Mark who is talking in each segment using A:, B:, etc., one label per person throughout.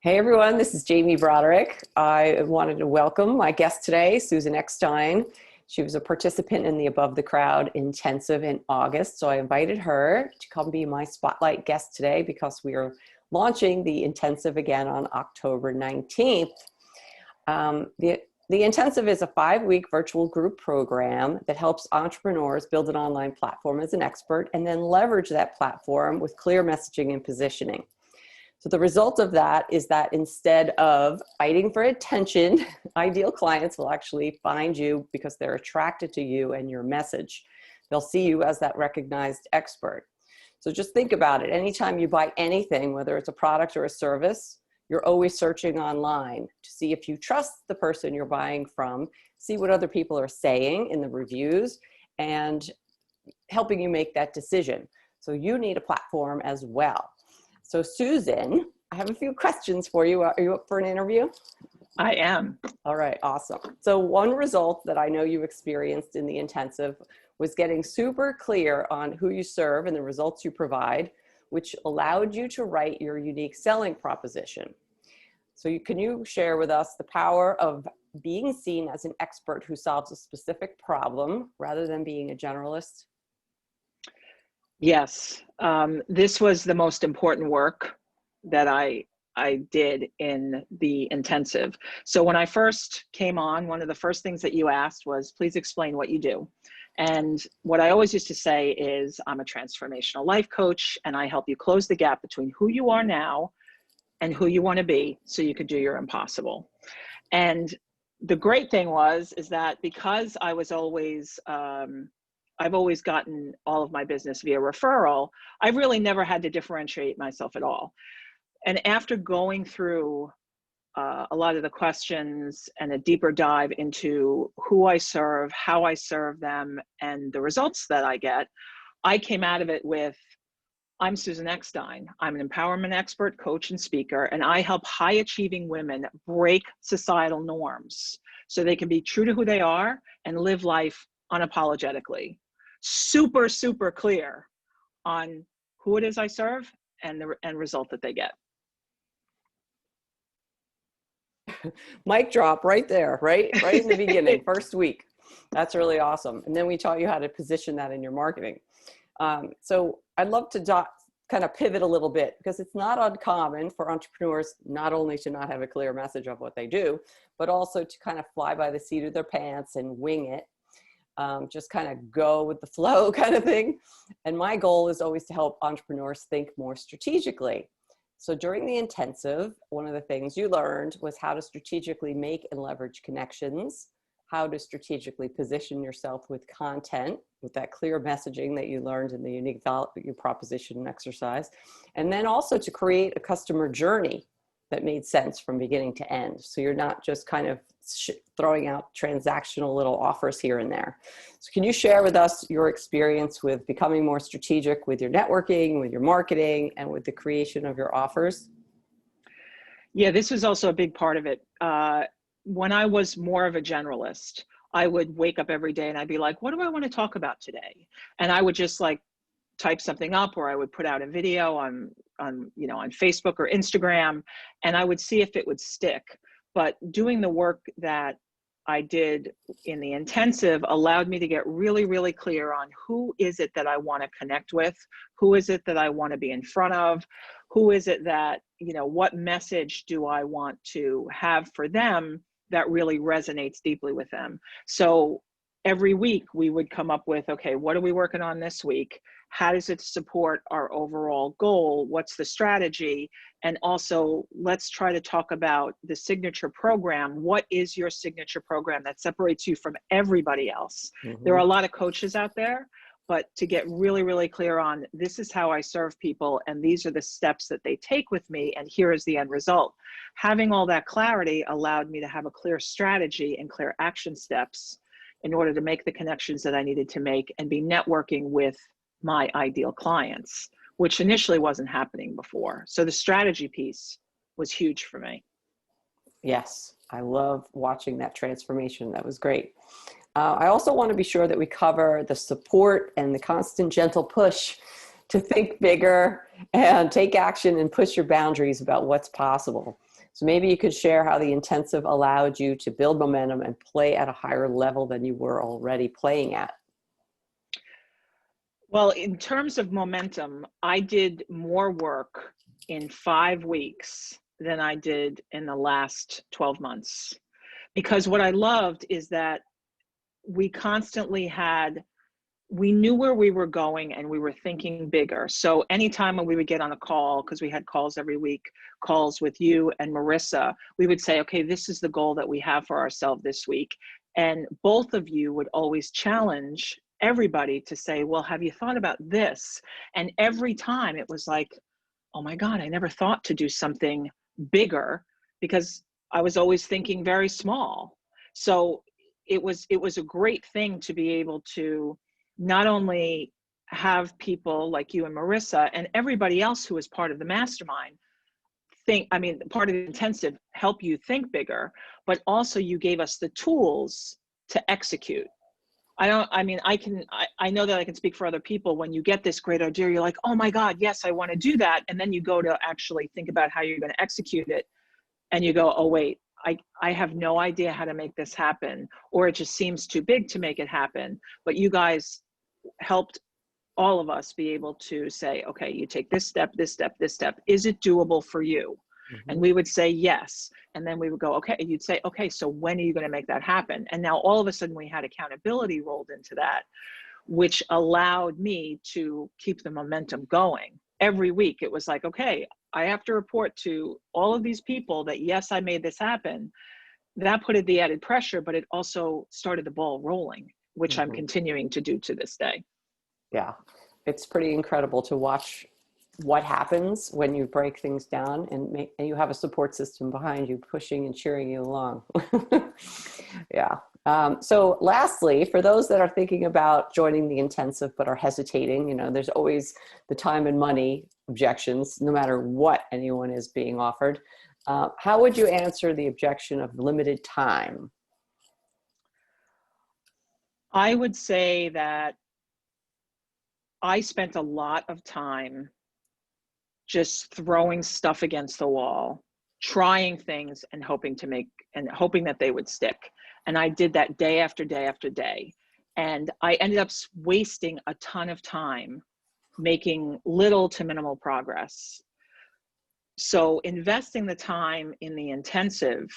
A: Hey everyone, this is Jamie Broderick. I wanted to welcome my guest today, Susan Eckstein. She was a participant in the Above the Crowd intensive in August, so I invited her to come be my spotlight guest today because we are launching the intensive again on October 19th. The intensive is a 5-week virtual group program that helps entrepreneurs build an online platform as an expert and then leverage that platform with clear messaging and positioning. So the result of that is that instead of fighting for attention, ideal clients will actually find you because they're attracted to you and your message. They'll see you as that recognized expert. So just think about it. Anytime you buy anything, whether it's a product or a service, you're always searching online to see if you trust the person you're buying from, see what other people are saying in the reviews, and helping you make that decision. So you need a platform as well. So Susan, I have a few questions for you. Are you up for an interview?
B: I am.
A: All right, awesome. So one result that I know you experienced in the intensive was getting super clear on who you serve and the results you provide, which allowed you to write your unique selling proposition. So can you share with us the power of being seen as an expert who solves a specific problem rather than being a generalist?
B: Yes. This was the most important work that I did in the intensive. So when I first came on, one of the first things that you asked was, please explain what you do. And what I always used to say is, I'm a transformational life coach, and I help you close the gap between who you are now and who you want to be so you could do your impossible. And the great thing is that because I was always, I've always gotten all of my business via referral, I've really never had to differentiate myself at all. And after going through a lot of the questions and a deeper dive into who I serve, how I serve them, and the results that I get, I came out of it with, I'm Susan Eckstein. I'm an empowerment expert, coach, and speaker, and I help high-achieving women break societal norms so they can be true to who they are and live life unapologetically. Super, super clear on who it is I serve and the end result that they get.
A: Mic drop right there, right in the beginning, first week. That's really awesome. And then we taught you how to position that in your marketing. So I'd love to kind of pivot a little bit because it's not uncommon for entrepreneurs not only to not have a clear message of what they do, but also to kind of fly by the seat of their pants and wing it. Just kind of go with the flow kind of thing. And my goal is always to help entrepreneurs think more strategically. So during the intensive, one of the things you learned was how to strategically make and leverage connections, how to strategically position yourself with content, with that clear messaging that you learned in the unique value proposition exercise, and then also to create a customer journey that made sense from beginning to end. So you're not just kind of throwing out transactional little offers here and there. So can you share with us your experience with becoming more strategic with your networking, with your marketing, and with the creation of your offers?
B: Yeah, this was also a big part of it. When I was more of a generalist, I would wake up every day and I'd be like, what do I want to talk about today? And I would just like type something up, or I would put out a video on Facebook or Instagram, and I would see if it would stick. But doing the work that I did in the intensive allowed me to get really, really clear on who is it that I want to connect with, who is it that I want to be in front of, who is it that, what message do I want to have for them that really resonates deeply with them. So every week we would come up with, okay, what are we working on this week? How does it support our overall goal? What's the strategy? And also, let's try to talk about the signature program. What is your signature program that separates you from everybody else? Mm-hmm. There are a lot of coaches out there, but to get really, really clear on, this is how I serve people, and these are the steps that they take with me, and here is the end result. Having all that clarity allowed me to have a clear strategy and clear action steps in order to make the connections that I needed to make and be networking with my ideal clients, which initially wasn't happening before. So the strategy piece was huge for me.
A: Yes, I love watching that transformation. That was great. I also want to be sure that we cover the support and the constant gentle push to think bigger and take action and push your boundaries about what's possible. So maybe you could share how the intensive allowed you to build momentum and play at a higher level than you were already playing at.
B: Well, in terms of momentum, I did more work in 5 weeks than I did in the last 12 months. Because what I loved is that we constantly we knew where we were going and we were thinking bigger. So anytime when we would get on a call, because we had calls every week, calls with you and Marissa, we would say, okay, this is the goal that we have for ourselves this week. And both of you would always challenge everybody to say, well, have you thought about this? And every time it was like, oh my God, I never thought to do something bigger, because I was always thinking very small. So it was a great thing to be able to not only have people like you and Marissa and everybody else who is part of the mastermind part of the intensive, help you think bigger, but also you gave us the tools to execute. I know that I can speak for other people. When you get this great idea, you're like, oh my God, yes, I want to do that. And then you go to actually think about how you're going to execute it. And you go, oh wait, I have no idea how to make this happen, or it just seems too big to make it happen. But you guys helped all of us be able to say, okay, you take this step, this step, this step. Is it doable for you? Mm-hmm. And we would say yes. And then we would go, okay, you'd say, okay, so when are you going to make that happen? And now all of a sudden we had accountability rolled into that, which allowed me to keep the momentum going. Every week it was like, okay, I have to report to all of these people that yes, I made this happen. That put the added pressure, but it also started the ball rolling, which mm-hmm. I'm continuing to do to this day.
A: Yeah, it's pretty incredible to watch what happens when you break things down and you have a support system behind you pushing and cheering you along. Yeah. So lastly, for those that are thinking about joining the intensive but are hesitating, there's always the time and money objections, no matter what anyone is being offered. How would you answer the objection of limited time?
B: I would say that I spent a lot of time just throwing stuff against the wall, trying things and hoping that they would stick. And I did that day after day after day. And I ended up wasting a ton of time making little to minimal progress. So investing the time in the intensive,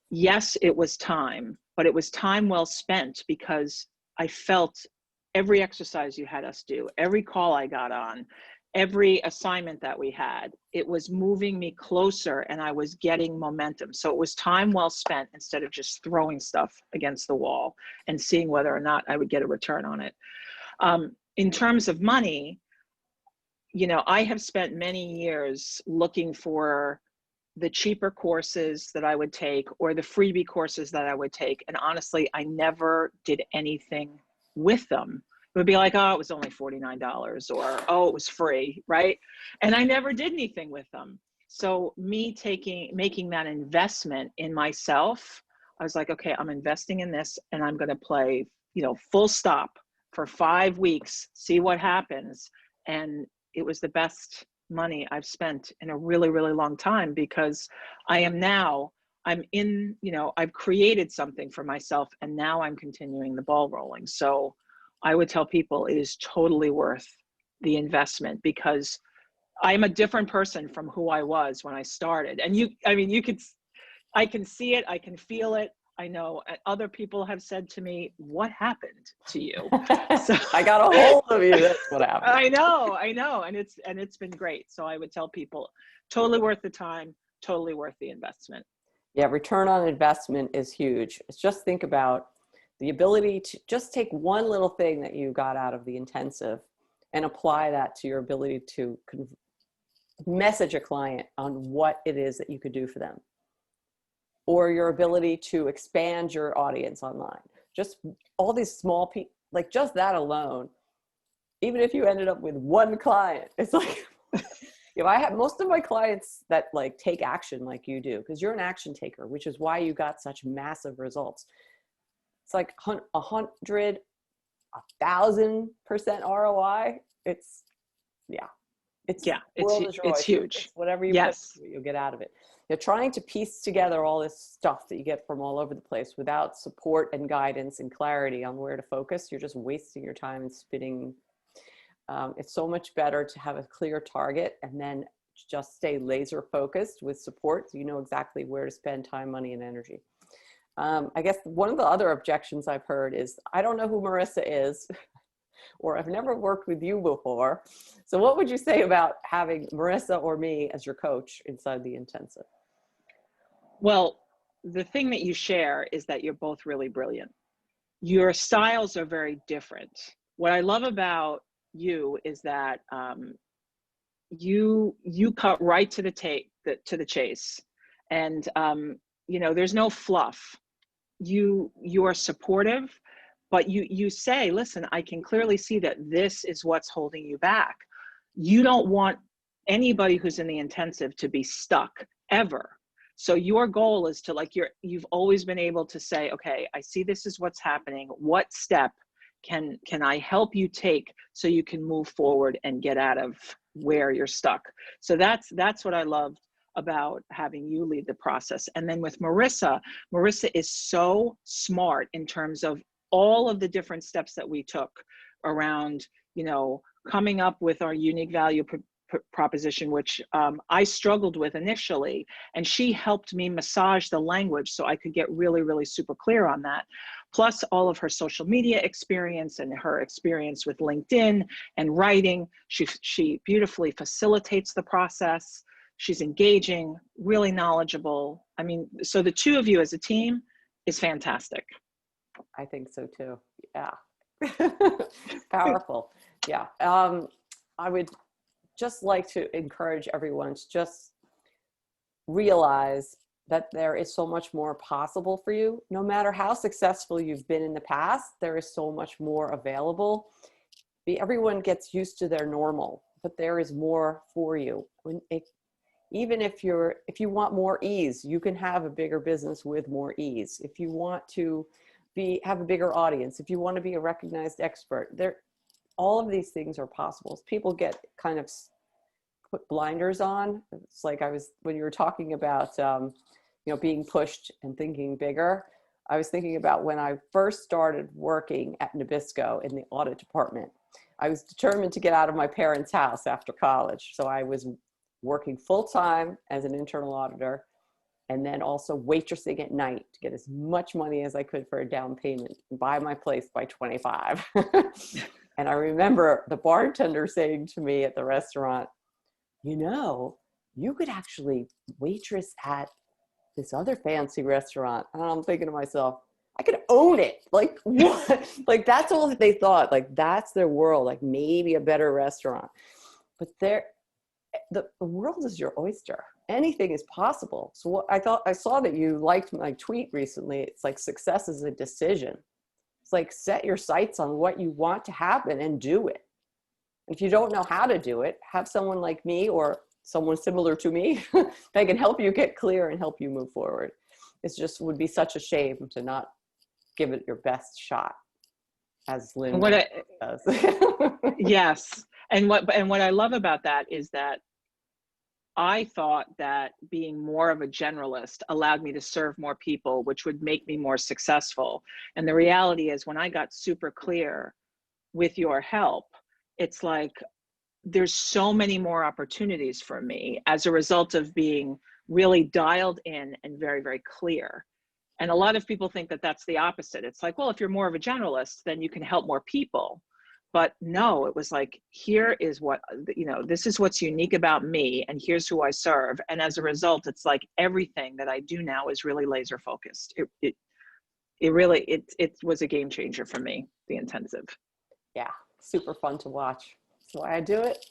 B: yes, it was time, but it was time well spent, because I felt every exercise you had us do, every call I got on, every assignment that we had, it was moving me closer and I was getting momentum. So it was time well spent instead of just throwing stuff against the wall and seeing whether or not I would get a return on it. In terms of money, I have spent many years looking for the cheaper courses that I would take or the freebie courses that I would take. And honestly, I never did anything with them. It would be like, oh, it was only $49, or, oh, it was free, right? And I never did anything with them. So me making that investment in myself, I was like, okay, I'm investing in this and I'm going to play, full stop for 5 weeks, see what happens. And it was the best money I've spent in a really, really long time, because I've created something for myself and now I'm continuing the ball rolling. So I would tell people it is totally worth the investment, because I'm a different person from who I was when I started. And I can see it, I can feel it. I know other people have said to me, what happened to you?
A: So, I got a hold of you. That's what happened.
B: I know. And it's been great. So I would tell people, totally worth the time, totally worth the investment.
A: Yeah. Return on investment is huge. It's just think about the ability to just take one little thing that you got out of the intensive and apply that to your ability to message a client on what it is that you could do for them, or your ability to expand your audience online. Just all these small pieces, like just that alone, even if you ended up with one client, it's like, I have most of my clients that like take action like you do, because you're an action taker, which is why you got such massive results. It's like 1,000% ROI. It's, yeah, It's
B: Yeah,
A: the world is your
B: it's
A: oyster.
B: huge.
A: It's whatever you put
B: Yes.
A: into it, you'll get out of it. You're trying to piece together all this stuff that you get from all over the place without support and guidance and clarity on where to focus. You're just wasting your time and spinning. It's so much better to have a clear target and then just stay laser focused with support, so you know exactly where to spend time, money, and energy. I guess one of the other objections I've heard is, I don't know who Marissa is, or I've never worked with you before. So what would you say about having Marissa or me as your coach inside the intensive?
B: Well, the thing that you share is that you're both really brilliant. Your styles are very different. What I love about you is that you cut right to the chase, and you know, there's no fluff. You are supportive, but you say, listen, I can clearly see that this is what's holding you back. You don't want anybody who's in the intensive to be stuck ever. So your goal is to, like, you've always been able to say, okay, I see this is what's happening. What step can I help you take so you can move forward and get out of where you're stuck? So that's what I loved about having you lead the process. And then with Marissa is so smart in terms of all of the different steps that we took around, you know, coming up with our unique value proposition, which I struggled with initially, and she helped me massage the language so I could get really, really super clear on that. Plus all of her social media experience and her experience with LinkedIn and writing. She beautifully facilitates the process. She's engaging, really knowledgeable. I mean, so the two of you as a team is fantastic.
A: I think so too. Yeah. Powerful. Yeah. I would just like to encourage everyone to just realize that there is so much more possible for you. No matter how successful you've been in the past, there is so much more available. Everyone gets used to their normal, but there is more for you. Even if you want more ease, you can have a bigger business with more ease. If you want to have a bigger audience, if you want to be a recognized expert, all of these things are possible. People get kind of put blinders on. It's like when you were talking about, being pushed and thinking bigger. I was thinking about when I first started working at Nabisco in the audit department. I was determined to get out of my parents' house after college. So I was working full-time as an internal auditor, and then also waitressing at night to get as much money as I could for a down payment and buy my place by 25. And I remember the bartender saying to me at the restaurant, you could actually waitress at this other fancy restaurant. And I'm thinking to myself, I could own it. Like, what? Like, that's all that they thought. Like, that's their world. Like, maybe a better restaurant. But the world is your oyster. Anything is possible. So I saw that you liked my tweet recently. It's like, success is a decision. It's like, set your sights on what you want to happen and do it. If you don't know how to do it, have someone like me or someone similar to me that can help you get clear and help you move forward. It just would be such a shame to not give it your best shot, as Lynn does.
B: Yes. And what I love about that is that I thought that being more of a generalist allowed me to serve more people, which would make me more successful. And the reality is, when I got super clear with your help, it's like there's so many more opportunities for me as a result of being really dialed in and very, very clear. And a lot of people think that that's the opposite. It's like, well, if you're more of a generalist, then you can help more people. But no, it was like, here is what, this is what's unique about me, and here's who I serve. And as a result, it's like everything that I do now is really laser focused. It was a game changer for me, the intensive.
A: Yeah, super fun to watch. That's why I do it.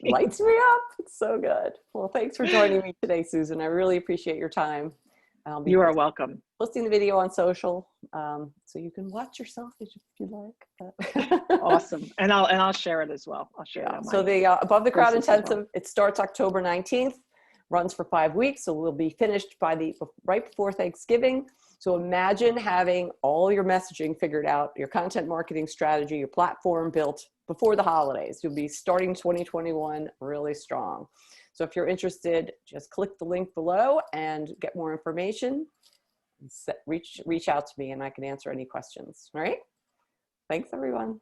A: Lights me up. It's so good. Well, thanks for joining me today, Susan. I really appreciate your time.
B: You are welcome.
A: Posting the video on social, so you can watch yourself if you like.
B: Awesome. And I'll share it as well. I'll share it.
A: So the Above the Crowd Intensive, it starts October 19th, runs for 5 weeks. So we'll be finished right before Thanksgiving. So imagine having all your messaging figured out, your content marketing strategy, your platform built before the holidays. You'll be starting 2021 really strong. So if you're interested, just click the link below and get more information. Reach out to me and I can answer any questions. All right. Thanks, everyone.